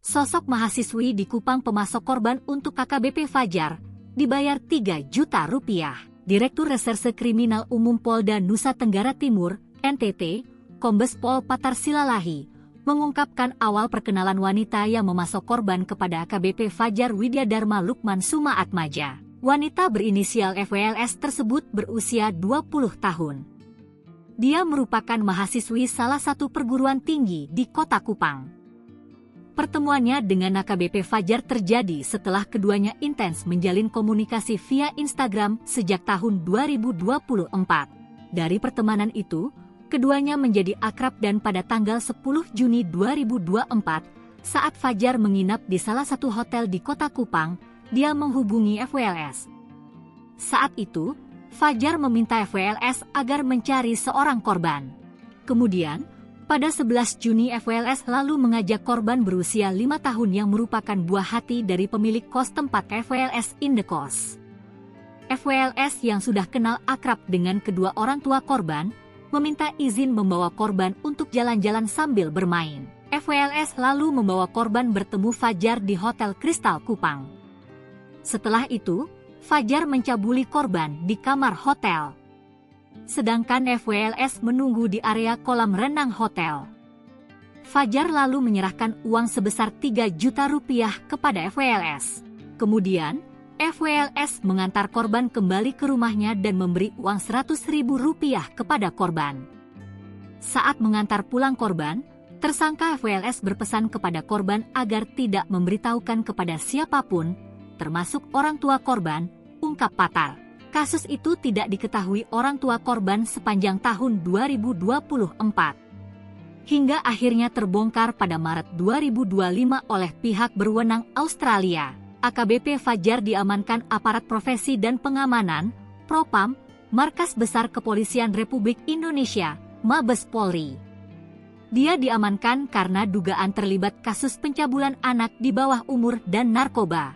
Sosok mahasiswi di Kupang pemasok korban untuk KKBP Fajar, dibayar 3 juta rupiah. Direktur Reserse Kriminal Umum Polda Nusa Tenggara Timur, NTT, Kombes Pol Patar Silalahi, mengungkapkan awal perkenalan wanita yang memasok korban kepada AKBP Fajar Widyadharma Lukman Sumaatmaja. Wanita berinisial FWLS tersebut berusia 20 tahun. Dia merupakan mahasiswi salah satu perguruan tinggi di Kota Kupang. Pertemuannya dengan AKBP Fajar terjadi setelah keduanya intens menjalin komunikasi via Instagram sejak tahun 2024. Dari pertemanan itu, keduanya menjadi akrab dan pada tanggal 10 Juni 2024, saat Fajar menginap di salah satu hotel di Kota Kupang, dia menghubungi FWLS. Saat itu, Fajar meminta FWLS agar mencari seorang korban. Kemudian, pada 11 Juni FWLS lalu mengajak korban berusia 5 tahun yang merupakan buah hati dari pemilik kos tempat FWLS indekos. FWLS yang sudah kenal akrab dengan kedua orang tua korban, meminta izin membawa korban untuk jalan-jalan sambil bermain. FWLS lalu membawa korban bertemu Fajar di Hotel Kristal Kupang. Setelah itu, Fajar mencabuli korban di kamar hotel. Sedangkan FWLS menunggu di area kolam renang hotel. Fajar lalu menyerahkan uang sebesar 3 juta rupiah kepada FWLS. Kemudian, FWLS mengantar korban kembali ke rumahnya dan memberi uang 100.000 rupiah kepada korban. Saat mengantar pulang korban, tersangka FWLS berpesan kepada korban agar tidak memberitahukan kepada siapapun, termasuk orang tua korban, ungkap Patar. Kasus itu tidak diketahui orang tua korban sepanjang tahun 2024. Hingga akhirnya terbongkar pada Maret 2025 oleh pihak berwenang Australia. AKBP Fajar diamankan aparat profesi dan pengamanan, Propam, Markas Besar Kepolisian Republik Indonesia, Mabes Polri. Dia diamankan karena dugaan terlibat kasus pencabulan anak di bawah umur dan narkoba.